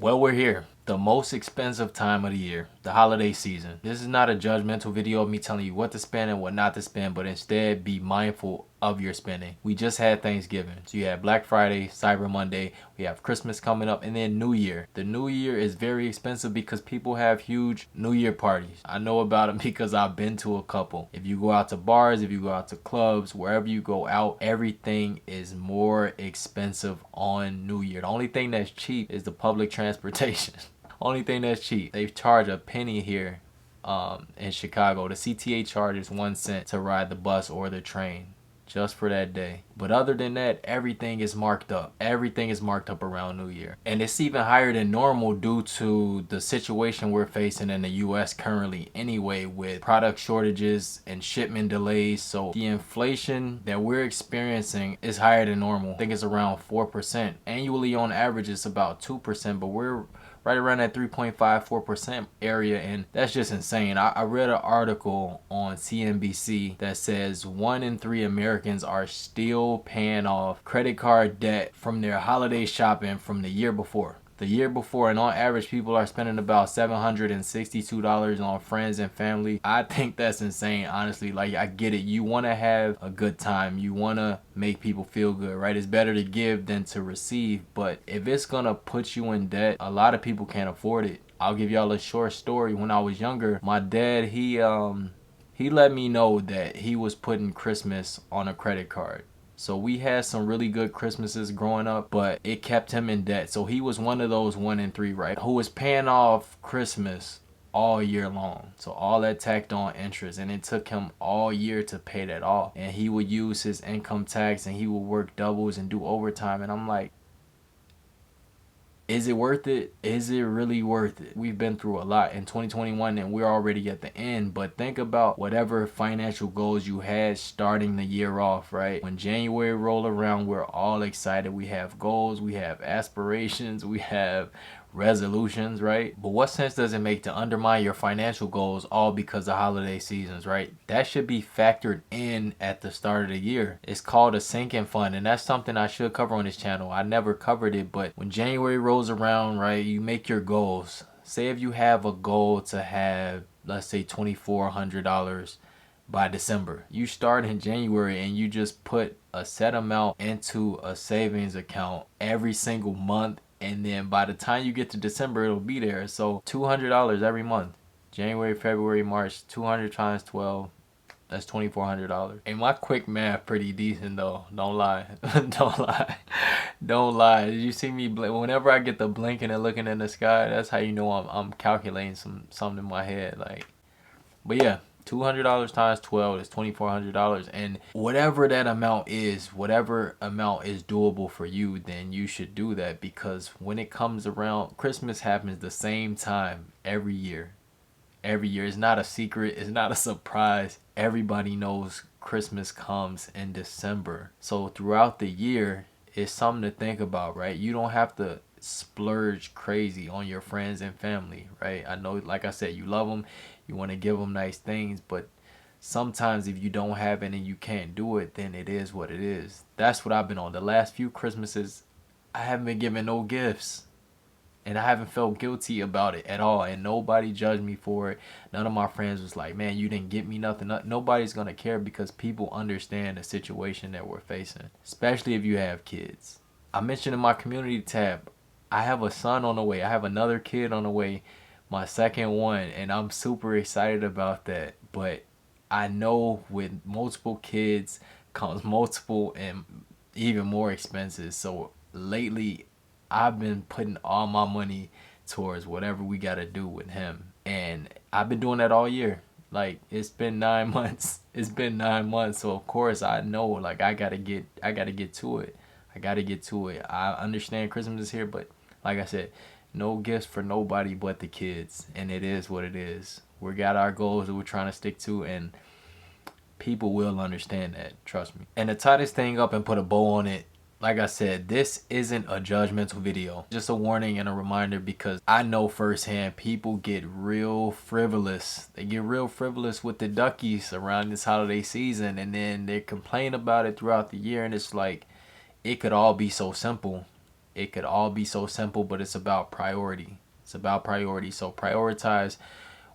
Well, we're here. The most expensive time of the year, the holiday season. This is not a judgmental video of me telling you what to spend and what not to spend, but instead be mindful of your spending. We just had Thanksgiving. So you have Black Friday, Cyber Monday, we have Christmas coming up, and then New Year. The New Year is very expensive because people have huge New Year parties. I know about them because I've been to a couple. If you go out to bars, if you go out to clubs, wherever you go out, everything is more expensive on New Year. The only thing that's cheap is the public transportation. Only thing that's cheap. They charge a penny here in Chicago. The CTA charges 1 cent to ride the bus or the train just for that day. But other than that, everything is marked up. Everything is marked up around New Year. And it's even higher than normal due to the situation we're facing in the US currently anyway, with product shortages and shipment delays. So the inflation that we're experiencing is higher than normal. I think it's around 4%. Annually on average it's about 2%, but we're right around that 3.54% area, and that's just insane. I read an article on CNBC that says 1 in 3 Americans are still paying off credit card debt from their holiday shopping from the year before. And on average people are spending about $762 on friends and family. I think that's insane, honestly. Like, I get it, you want to have a good time, you want to make people feel good, right? It's better to give than to receive, but if it's gonna put you in debt, a lot of people can't afford it. I'll give y'all a short story. When I was younger, my dad, he let me know that he was putting Christmas on a credit card. So we had some really good Christmases growing up, but it kept him in debt. So he was one of those 1 in 3, right, who was paying off Christmas all year long. So all that tacked on interest, and it took him all year to pay that off. And he would use his income tax and he would work doubles and do overtime. And I'm like, is it worth it? Is it really worth it? We've been through a lot in 2021 and we're already at the end, but think about whatever financial goals you had starting the year off, right? When January roll around, we're all excited. We have goals, we have aspirations, we have resolutions, right? But what sense does it make to undermine your financial goals all because of holiday seasons, right? That should be factored in at the start of the year. It's called a sinking fund, and that's something I should cover on this channel. I never covered it, but when January rolls around, right, you make your goals. Say if you have a goal to have, let's say, $2,400 by December. You start in January and you just put a set amount into a savings account every single month, and then by the time you get to December it'll be there. So $200 every month. January, February, March, 200 times 12, that's $2,400. And my quick math pretty decent though, don't lie. Don't lie. Did you see me whenever I get the blinking and looking in the sky? That's how you know I'm calculating something in my head. Like, but yeah, $200 times 12 is $2,400, and whatever that amount is, whatever amount is doable for you, then you should do that, because when it comes around, Christmas happens the same time every year. Every year. It's not a secret, it's not a surprise. Everybody knows Christmas comes in December. So throughout the year, it's something to think about, right? You don't have to splurge crazy on your friends and family, right? I know, like I said, you love them, you want to give them nice things, but sometimes if you don't have it and you can't do it, then it is what it is. That's what I've been on. The last few Christmases, I haven't been giving no gifts, and I haven't felt guilty about it at all, and nobody judged me for it. None of my friends was like, man, you didn't get me nothing. Nobody's gonna care, because people understand the situation that we're facing, especially if you have kids. I mentioned in my community tab, I have a son on the way. I have another kid on the way, my second one, and I'm super excited about that. But I know with multiple kids comes multiple and even more expenses. So lately I've been putting all my money towards whatever we got to do with him, and I've been doing that all year. Like, it's been 9 months. It's been 9 months. So of course I know, like, I gotta get to it. I understand Christmas is here, but like I said, no gifts for nobody but the kids, and it is what it is. We got our goals that we're trying to stick to, and people will understand that, trust me. And to tie this thing up and put a bow on it, like I said, this isn't a judgmental video. Just a warning and a reminder, because I know firsthand people get real frivolous. They get real frivolous with the duckies around this holiday season, and then they complain about it throughout the year, and it's like, it could all be so simple it could all be so simple, but it's about priority. It's about priority. So prioritize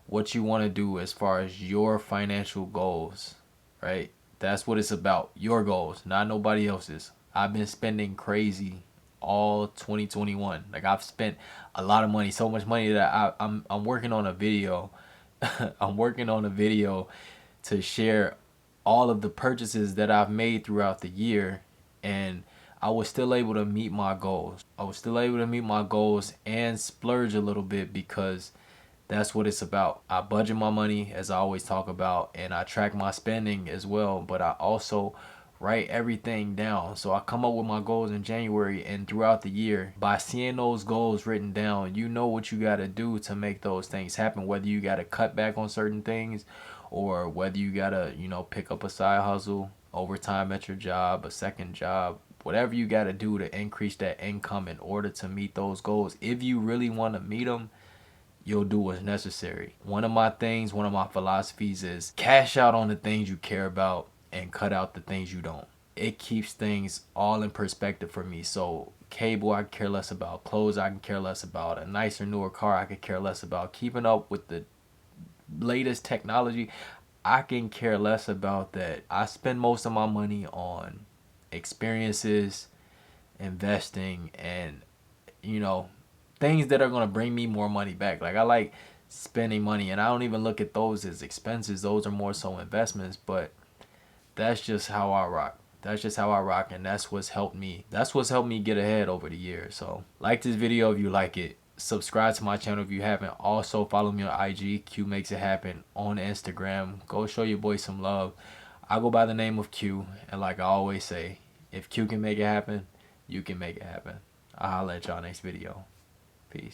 what you want to do as far as your financial goals, right? That's what it's about. Your goals, not nobody else's. I've been spending crazy all 2021. Like, I've spent a lot of money, so much money that I'm working on a video. I'm working on a video to share all of the purchases that I've made throughout the year, and I was still able to meet my goals. I was still able to meet my goals and splurge a little bit, because that's what it's about. I budget my money, as I always talk about, and I track my spending as well, but I also write everything down. So I come up with my goals in January, and throughout the year, by seeing those goals written down, you know what you got to do to make those things happen, whether you got to cut back on certain things, or whether you got to, pick up a side hustle, overtime at your job, a second job, whatever you got to do to increase that income in order to meet those goals. If you really want to meet them, you'll do what's necessary. One of my philosophies is cash out on the things you care about and cut out the things you don't. It keeps things all in perspective for me. So cable, I could care less about. Clothes, I can care less about. A nicer, newer car, I could care less about. Keeping up with the latest technology, I can care less about that. I spend most of my money on experiences, investing, and, things that are going to bring me more money back. Like, I like spending money, and I don't even look at those as expenses. Those are more so investments, but that's just how I rock. That's just how I rock, and that's what's helped me. That's what's helped me get ahead over the years. So like this video if you like it. Subscribe to my channel if you haven't. Also follow me on IG, Q Makes It Happen, on Instagram. Go show your boy some love. I go by the name of Q, and like I always say, if Q can make it happen, you can make it happen. I'll holler at y'all next video.